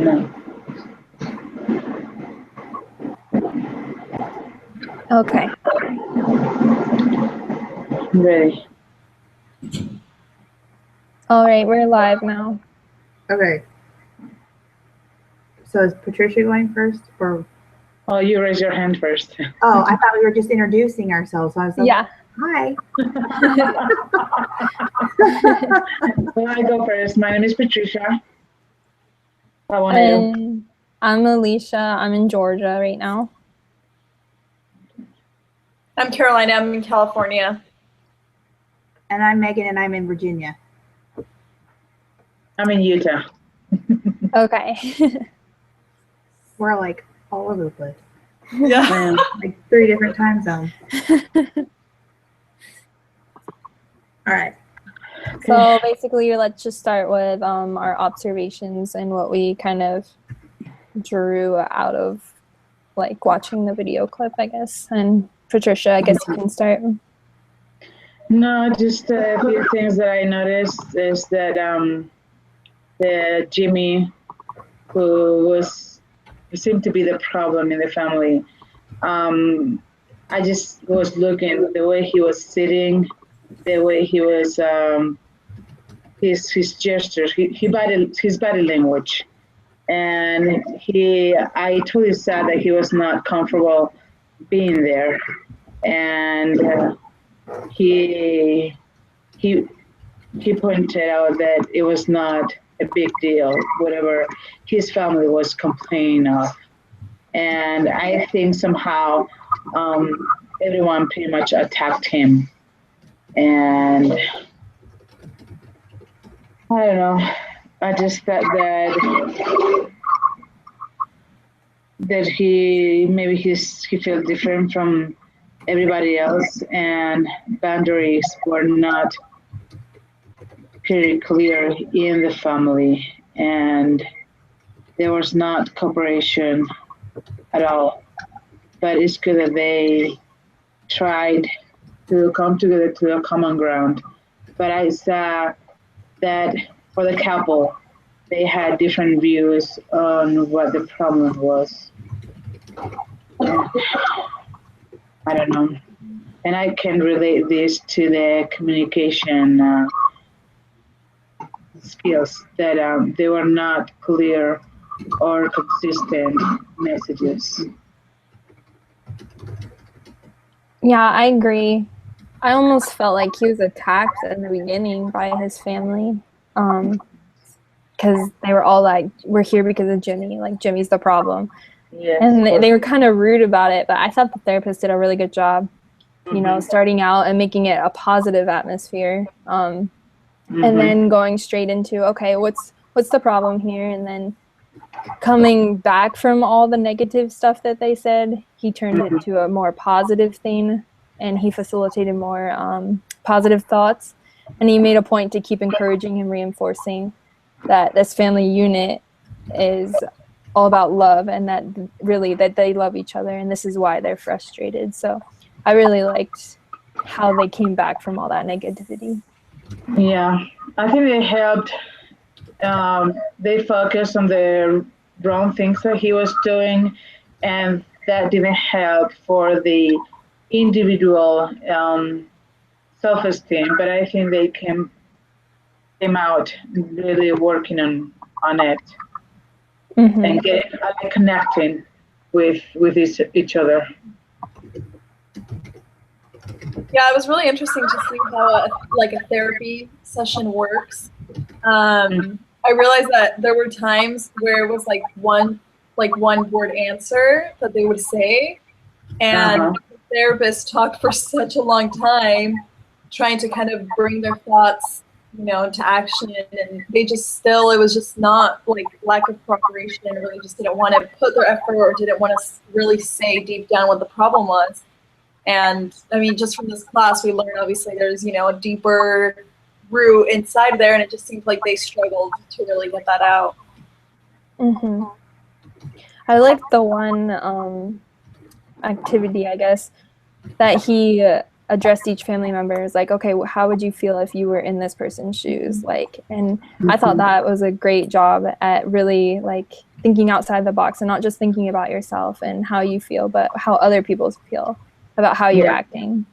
No. Okay. Ready. All right, we're live now. Okay. So is Patricia going first, or? Oh, you raise your hand first. Oh, I thought we were just introducing ourselves. I was like, Yeah. hi. Well, I go first. My name is Patricia. How are you? And I'm Alicia. I'm in Georgia right now. I'm Carolina. I'm in California. And I'm Megan, and I'm in Virginia. I'm in Utah. Okay. We're like all over the place. Yeah. Like 3 different time zones. All right. So basically, let's just start with our observations and what we kind of drew out of like watching the video clip, I guess. And Patricia, I guess you can start. No, just a few things that I noticed is that the Jimmy, who seemed to be the problem in the family. I just was looking the way he was sitting, the way he was his gestures, his body language, and I totally saw that he was not comfortable being there, and he he he pointed out that it was not a big deal, whatever his family was complaining of. And I think somehow everyone pretty much attacked him. And I don't know, I just thought that he felt different from everybody else, and boundaries were not pretty clear in the family, and there was not cooperation at all. But it's good that they tried to come together to a common ground. But I saw that for the couple, they had different views on what the problem was. And I don't know. And I can relate this to the communication skills, that they were not clear or consistent messages. Yeah, I agree. I almost felt like he was attacked in the beginning by his family. Because they were all like, we're here because of Jimmy. Like, Jimmy's the problem. Yes, and they were kind of rude about it, but I thought the therapist did a really good job, you know, starting out and making it a positive atmosphere, and then going straight into, okay, what's the problem here, and then coming back from all the negative stuff that they said, he turned it to a more positive thing, and he facilitated more positive thoughts, and he made a point to keep encouraging and reinforcing that this family unit is all about love, and that really that they love each other, and this is why they're frustrated. So I really liked how they came back from all that negativity. Yeah, I think they helped. They focused on the wrong things that he was doing, and that didn't help for the individual self-esteem. But I think they came out really working on it. And connecting with each other. Yeah, it was really interesting to see how a therapy session works. I realized that there were times where it was like one word answer that they would say, and the therapist talked for such a long time, trying to kind of bring their thoughts, you know, into action, and they just still, it was just not like lack of cooperation, and really just didn't want to put their effort, or didn't want to really say deep down what the problem was. And I mean, just from this class, we learned obviously there's, you know, a deeper root inside there, and it just seems like they struggled to really get that out. I liked the one activity, I guess, that he addressed each family member as like, okay, how would you feel if you were in this person's shoes? Like, and I thought that was a great job at really like thinking outside the box and not just thinking about yourself and how you feel, but how other people feel about how you're acting.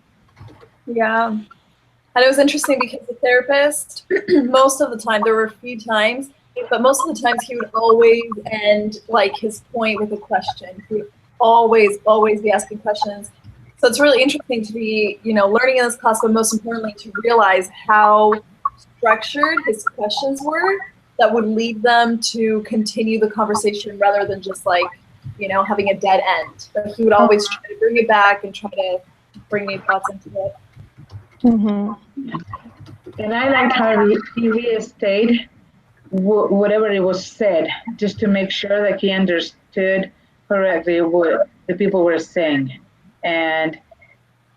Yeah. And it was interesting because the therapist, most of the time, there were a few times, but most of the times he would always end like his point with a question. He would always be asking questions. So it's really interesting to be, learning in this class, but most importantly to realize how structured his questions were that would lead them to continue the conversation rather than just like, having a dead end. But he would always try to bring it back and try to bring new thoughts into it. Mm-hmm. And I liked how he restated whatever it was said, just to make sure that he understood correctly what the people were saying. And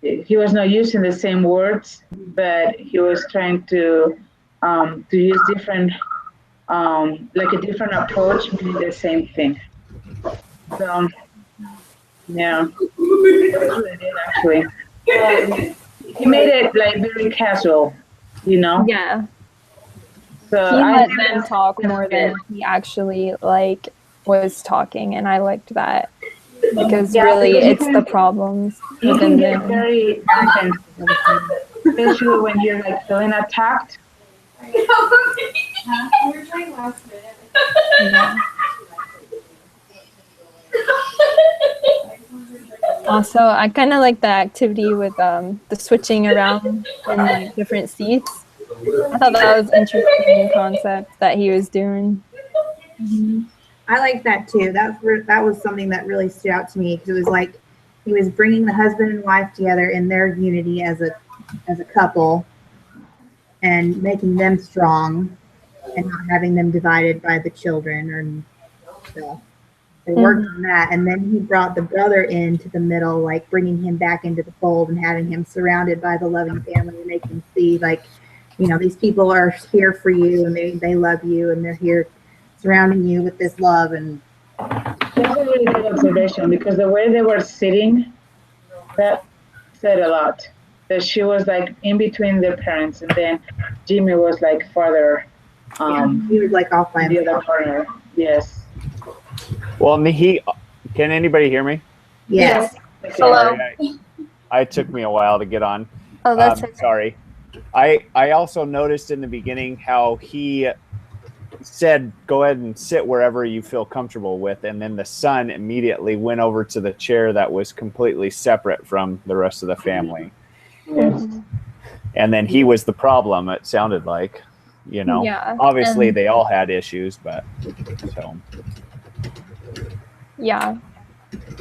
he was not using the same words, but he was trying to use different, like a different approach, meaning the same thing. So, yeah, that was really good, actually. He made it like very casual, Yeah. So He I let think them talk more than he actually like was talking, and I liked that because really it's the problems you within can get them. very defensive, especially when you're like feeling attacked. Yeah. Also, I kind of like the activity with the switching around in like different seats. I thought that was interesting concept that he was doing. I like that too. That was something that really stood out to me because it was like he was bringing the husband and wife together in their unity as a couple and making them strong and not having them divided by the children or stuff. They worked on that, and then he brought the brother into the middle, like bringing him back into the fold and having him surrounded by the loving family and make him see, like, these people are here for you and they love you and they're here surrounding you with this love. And That's a really good observation because the way they were sitting, that said a lot. That she was like in between their parents, and then Jimmy was like farther. he was like off by in the other himself. corner. Yes. Well, can anybody hear me? Yes. Hello. Sorry, it took me a while to get on. Oh, that's okay. Sorry. I also noticed in the beginning how he said, go ahead and sit wherever you feel comfortable with. And then the son immediately went over to the chair that was completely separate from the rest of the family. Yes. And then he was the problem, it sounded like. Yeah. Obviously they all had issues, but so. Yeah.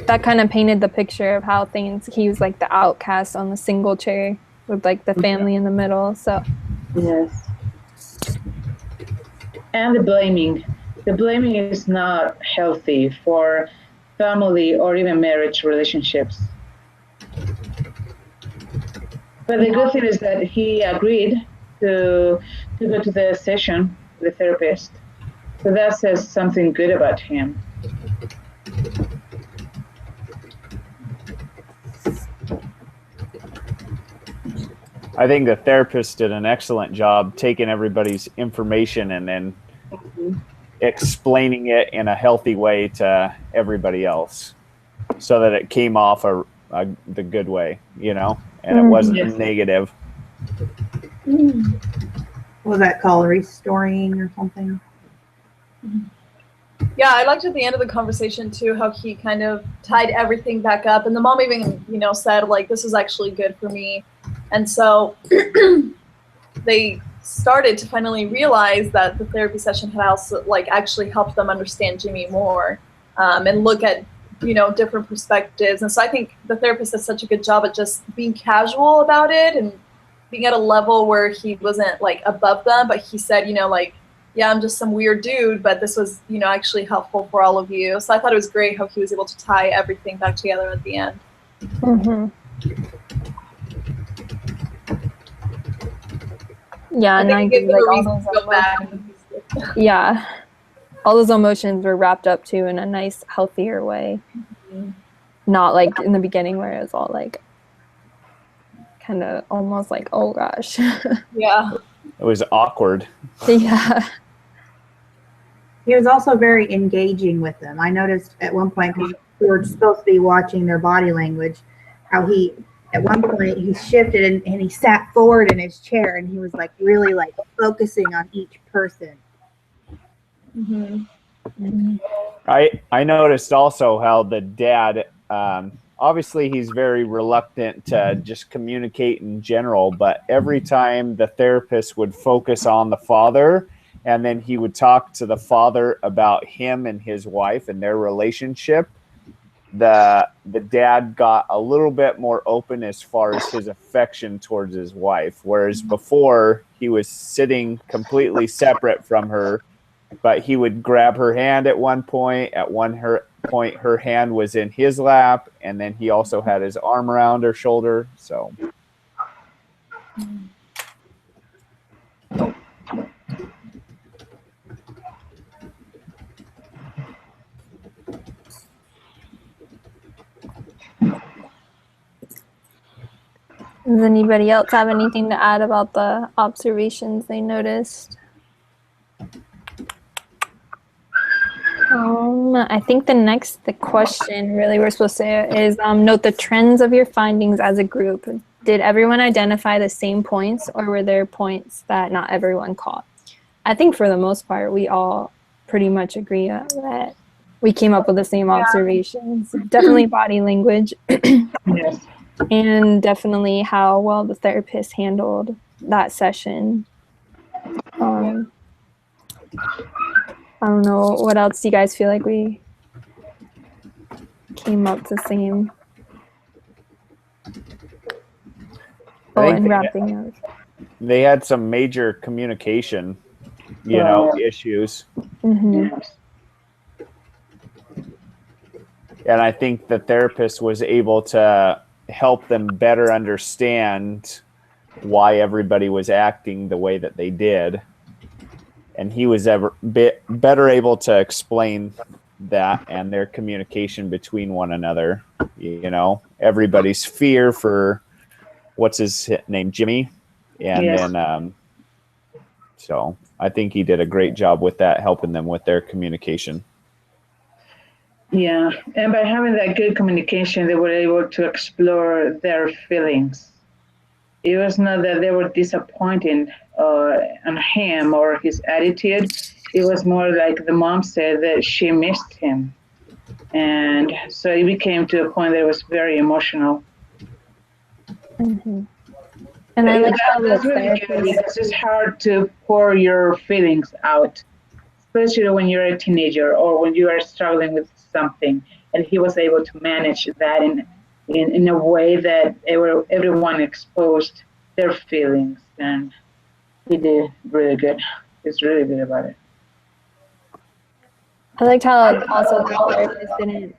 That kind of painted the picture of how he was like the outcast on the single chair with like the family in the middle. So Yes. And the blaming. The blaming is not healthy for family or even marriage relationships. But the good thing is that he agreed to go to the session with the therapist. So that says something good about him. I think the therapist did an excellent job taking everybody's information and then explaining it in a healthy way to everybody else so that it came off the good way, and it wasn't negative. What was that called? Restoring or something? Yeah, I liked at the end of the conversation too how he kind of tied everything back up, and the mom even said like, this is actually good for me. And so they started to finally realize that the therapy session had also like actually helped them understand Jimmy more, and look at different perspectives. And so I think the therapist does such a good job at just being casual about it and being at a level where he wasn't like above them, but he said, like, yeah, I'm just some weird dude, but this was, actually helpful for all of you. So I thought it was great how he was able to tie everything back together at the end. Yeah, and I think like all reason to those go back. yeah, all those emotions were wrapped up too in a nice, healthier way. Not like in the beginning where it was all like kind of almost like, oh gosh. Yeah. It was awkward. Yeah. He was also very engaging with them. I noticed at one point, because we were supposed to be watching their body language, how he, at one point, he shifted and he sat forward in his chair and he was like really like focusing on each person. I noticed also how the dad, obviously he's very reluctant to just communicate in general, but every time the therapist would focus on the father, and then he would talk to the father about him and his wife and their relationship, the dad got a little bit more open as far as his affection towards his wife, whereas before he was sitting completely separate from her, but he would grab her hand at one point. At one point, her hand was in his lap, and then he also had his arm around her shoulder. So. Does anybody else have anything to add about the observations they noticed? I think the question really we're supposed to is note the trends of your findings as a group. Did everyone identify the same points, or were there points that not everyone caught? I think for the most part, we all pretty much agree that we came up with the same observations. Definitely body language. Yes. And definitely how well the therapist handled that session. I don't know, what else do you guys feel like we came up the same? And wrapping up. They had some major communication, issues. Mm-hmm. Yes. And I think the therapist was able to help them better understand why everybody was acting the way that they did. And he was better able to explain that and their communication between one another. Everybody's fear for what's his name, Jimmy. And Yes. then, so I think he did a great job with that, helping them with their communication. Yeah, and by having that good communication, they were able to explore their feelings. It was not that they were disappointed on him or his attitude. It was more like the mom said that she missed him. And so it became to a point that it was very emotional. Mm-hmm. And I like how That's really good because it's hard to pour your feelings out, especially when you're a teenager or when you are struggling with something. And he was able to manage that in a way that everyone exposed their feelings, and he did really good. He's really good about it. I liked how also the therapist didn't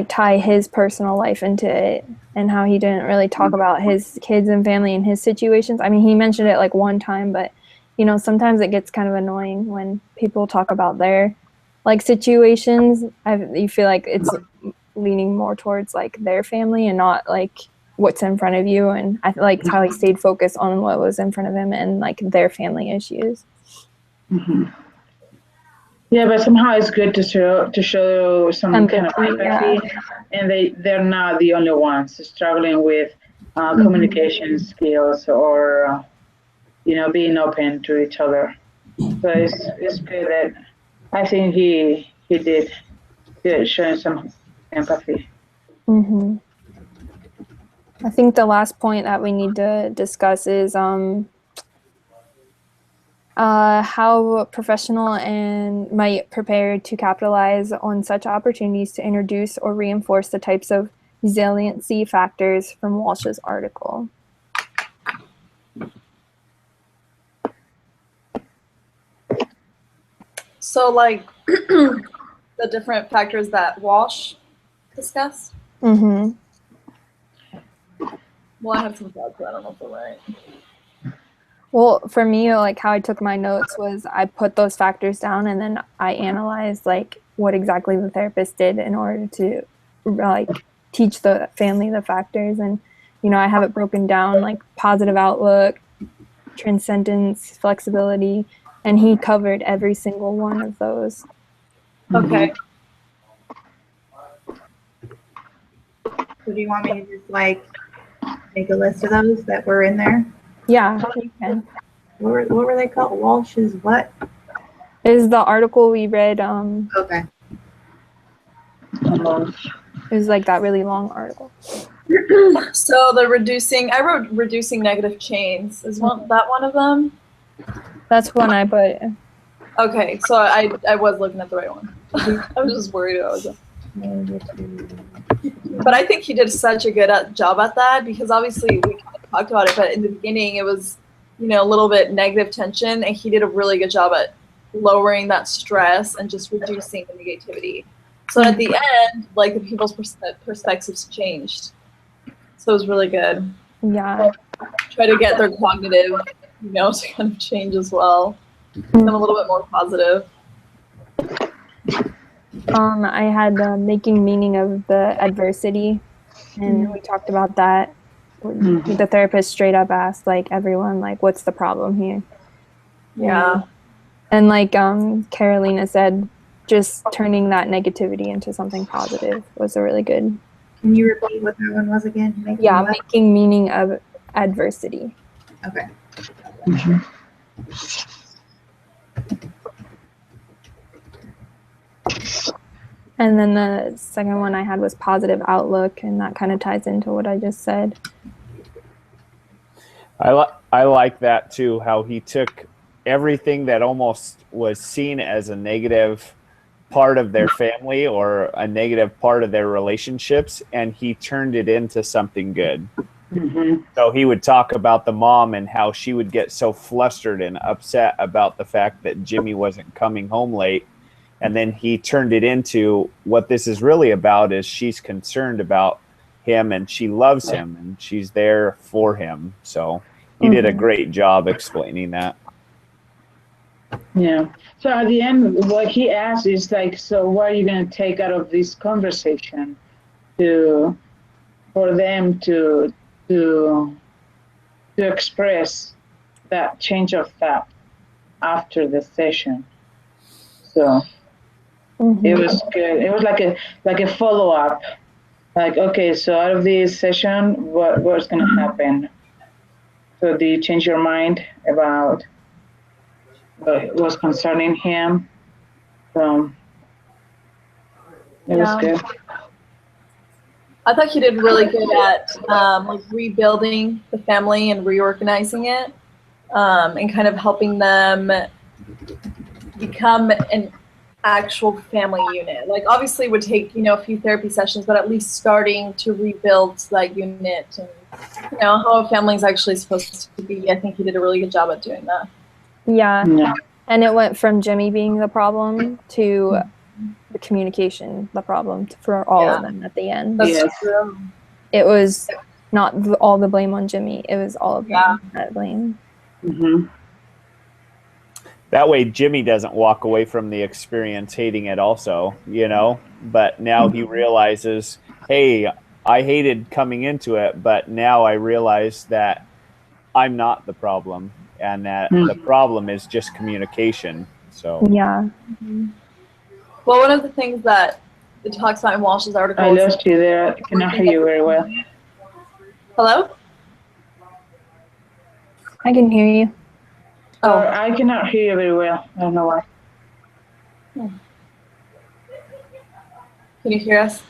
tie his personal life into it, and how he didn't really talk about his kids and family and his situations. I mean, he mentioned it like one time, but sometimes it gets kind of annoying when people talk about their situations. You feel like it's leaning more towards their family and not what's in front of you. And I liked how he stayed focused on what was in front of him and their family issues. Mm-hmm. Yeah, but somehow it's good to show some kind of empathy, and they're not the only ones struggling with communication skills or being open to each other. So it's good that I think he did good, showing some empathy. Mm-hmm. I think the last point that we need to discuss is how professional and might prepare to capitalize on such opportunities to introduce or reinforce the types of resiliency factors from Walsh's article. So the different factors that Walsh discussed? Mm-hmm. Well, I have some thoughts, but I don't know if they're right. Well, for me, how I took my notes was I put those factors down and then I analyzed what exactly the therapist did in order to teach the family the factors. And, I have it broken down positive outlook, transcendence, flexibility, and he covered every single one of those. Okay. So do you want me to just like make a list of those that were in there? Yeah, you can. What were they called? Walsh's what? Is the article we read, Okay. it was like that really long article. So I wrote reducing negative chains. Is that one of them? That's one I put. Okay, so I was looking at the right one. I was just worried I was. But I think he did such a good job at that, because obviously we kind of talked about it, but in the beginning it was, a little bit negative tension, and he did a really good job at lowering that stress and just reducing the negativity. So at the end, like, the people's perspectives changed. So it was really good. Yeah. Try to get their cognitive, to kind of change as well. Become a little bit more positive. I had making meaning of the adversity, and we talked about that. The therapist straight up asked, like, everyone, like, what's the problem here? Yeah. And like Carolina said, just turning that negativity into something positive was a really good. Can you repeat what that one was again? Making meaning of adversity. Okay. And then the second one I had was positive outlook, and that kind of ties into what I just said. I like that too, how he took everything that almost was seen as a negative part of their family or a negative part of their relationships, and he turned it into something good. So he would talk about the mom and how she would get so flustered and upset about the fact that Jimmy wasn't coming home late. And then he turned it into what this is really about is she's concerned about him and she loves him and she's there for him. So he did a great job explaining that. Yeah. So at the end, what he asked is like, so what are you going to take out of this conversation for them to express that change of thought after the session? So it was good. It was like a follow up. Like, okay, so out of this session, what's going to happen? So do you change your mind about what was concerning him? So it was good. I thought he did really good at like rebuilding the family and reorganizing it, and kind of helping them become an actual family unit. Like, obviously it would take, a few therapy sessions, but at least starting to rebuild that unit and, how a family is actually supposed to be. I think he did a really good job at doing that. Yeah. And it went from Jimmy being the problem to the communication, the problem for all of them at the end. That's true. It was not all the blame on Jimmy. It was all of them that blame. That way Jimmy doesn't walk away from the experience hating it also, but now he realizes, hey, I hated coming into it, but now I realize that I'm not the problem and that the problem is just communication. So yeah. Well, one of the things that it talks about in Walsh's article. I lost you there. I cannot hear you very well. Hello? I can hear you. Oh, I cannot hear you very well. I don't know why. Can you hear us?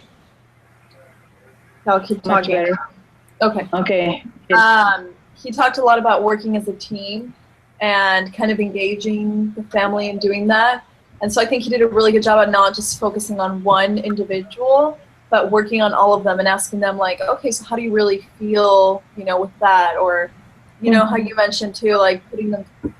I'll keep Much talking. better. Okay. Okay. He talked a lot about working as a team and kind of engaging the family and doing that. And so I think he did a really good job at not just focusing on one individual, but working on all of them and asking them, like, okay, so how do you really feel, with that? Or, how you mentioned too, like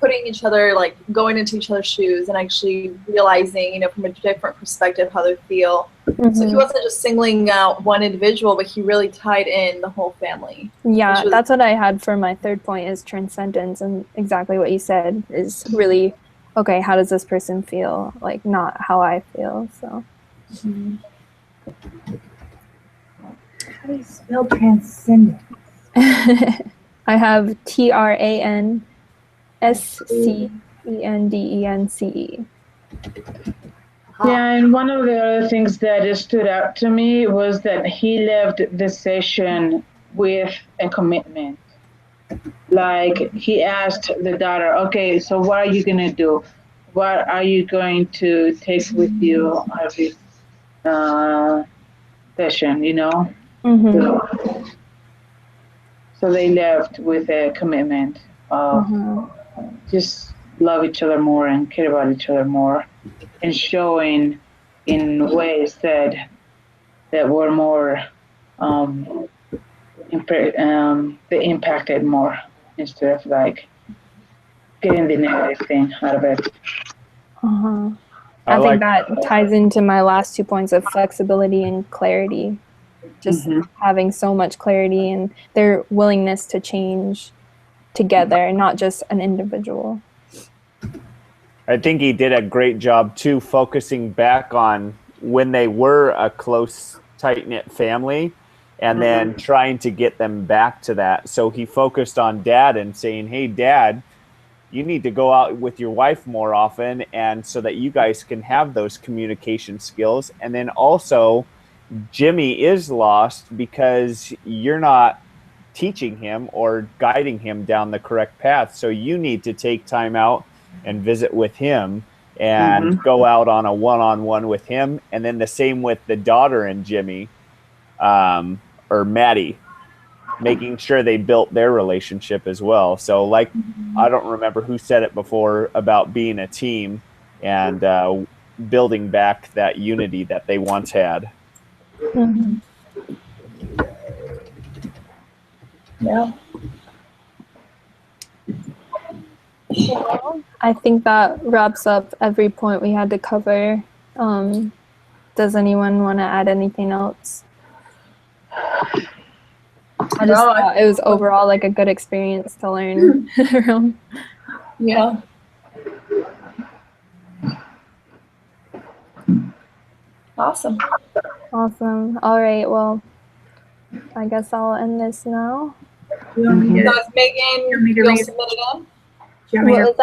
putting each other, like going into each other's shoes and actually realizing, from a different perspective how they feel. So he wasn't just singling out one individual, but he really tied in the whole family. Yeah, that's what I had for my third point is transcendence, and exactly what you said is really, okay, how does this person feel? Like, not how I feel, so. How do you spell transcendence? I have TRANSCENDENCE. ENDENCE. Yeah, and one of the other things that just stood out to me was that he left the session with a commitment. Like he asked the daughter, okay, so what are you going to do? What are you going to take with you every session, you know? Mm-hmm. So they left with a commitment of just love each other more and care about each other more, and showing in ways that were more they impacted more instead of like getting the negative thing out of it. Uh-huh. I I like think that ties into my last 2 points of flexibility and clarity. Just having so much clarity and their willingness to change together, not just an individual. I think he did a great job too, focusing back on when they were a close, tight-knit family and then trying to get them back to that. So he focused on Dad and saying, hey, Dad, you need to go out with your wife more often, and so that you guys can have those communication skills. And then also, Jimmy is lost because you're not teaching him or guiding him down the correct path. So you need to take time out and visit with him and go out on a one-on-one with him. And then the same with the daughter and Jimmy, or Maddie, making sure they built their relationship as well. So like, I don't remember who said it before about being a team and building back that unity that they once had. Mm-hmm. Yeah. Well, I think that wraps up every point we had to cover. Does anyone want to add anything else? I just thought it was overall like a good experience to learn from. Yeah. Awesome. Awesome. All right. Well, I guess I'll end this now. Do you want me to, So is Megan, me to you'll read- submit it in? do you want me What to was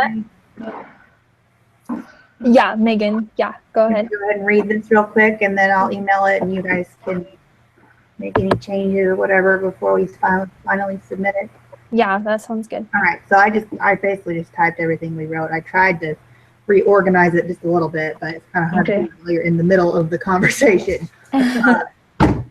that? Yeah, Megan. Yeah, go ahead. go ahead and read this real quick, and then I'll email it, and you guys can make any changes or whatever before we finally submit it. Yeah, that sounds good. All right. So I basically just typed everything we wrote. I tried to reorganize it just a little bit, but it's kind of hard to do while you're in the middle of the conversation. It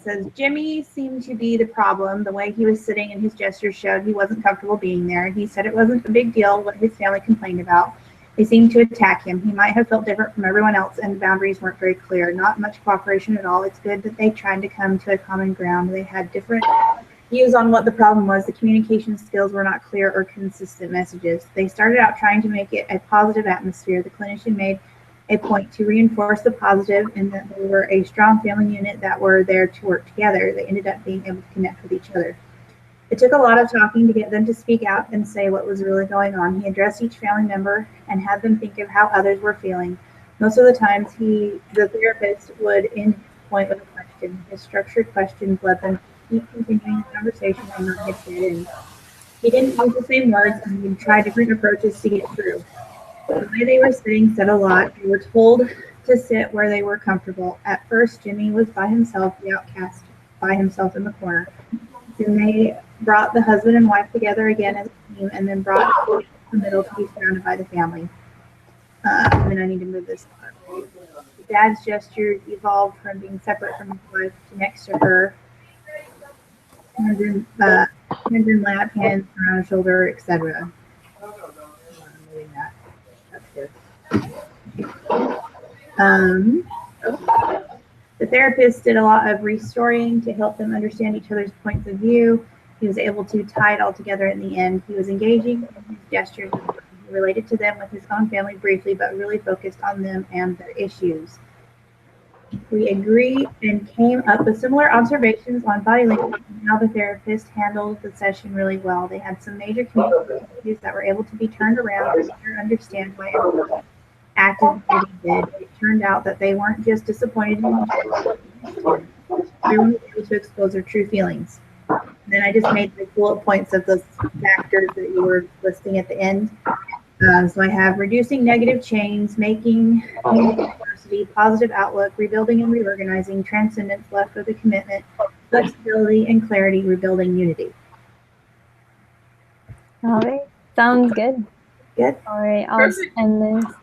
says, Jimmy seemed to be the problem. The way he was sitting and his gestures showed he wasn't comfortable being there. He said it wasn't a big deal what his family complained about. They seemed to attack him. He might have felt different from everyone else, and the boundaries weren't very clear. Not much cooperation at all. It's good that they tried to come to a common ground. They had different views on what the problem was. The communication skills were not clear or consistent messages. They started out trying to make it a positive atmosphere. The clinician made a point to reinforce the positive and that they were a strong family unit that were there to work together. They ended up being able to connect with each other. It took a lot of talking to get them to speak out and say what was really going on. He addressed each family member and had them think of how others were feeling. Most of the times, the therapist would end his point with a question. His structured questions led them to keep continuing the conversation and not get dead end. He didn't use the same words, and he tried different approaches to get through. The way they were sitting said a lot. They were told to sit where they were comfortable. At first, Jimmy was by himself, the outcast, by himself in the corner. Then they brought the husband and wife together again as a team, and then brought the middle to be surrounded by the family. And then I need to move this on. Dad's gestures evolved from being separate from his wife to next to her, hands in lap, hands around her shoulder, etc. The therapist did a lot of restoring to help them understand each other's points of view. He was able to tie it all together in the end. He was engaging in his gestures. He related to them with his own family briefly, but really focused on them and their issues. We agreed and came up with similar observations on body language and how the therapist handled the session really well. They had some major communication issues that were able to be turned around to better understand why everyone acted the way they did. It turned out that they weren't just disappointed in each other. Everyone was able to expose their true feelings. And then I just made the bullet points of those factors that you were listing at the end. So I have reducing negative chains, making diversity, positive outlook, rebuilding and reorganizing, transcendence, left with a commitment, flexibility and clarity, rebuilding unity. All right. Sounds good. Good. All right. I'll Perfect. end this.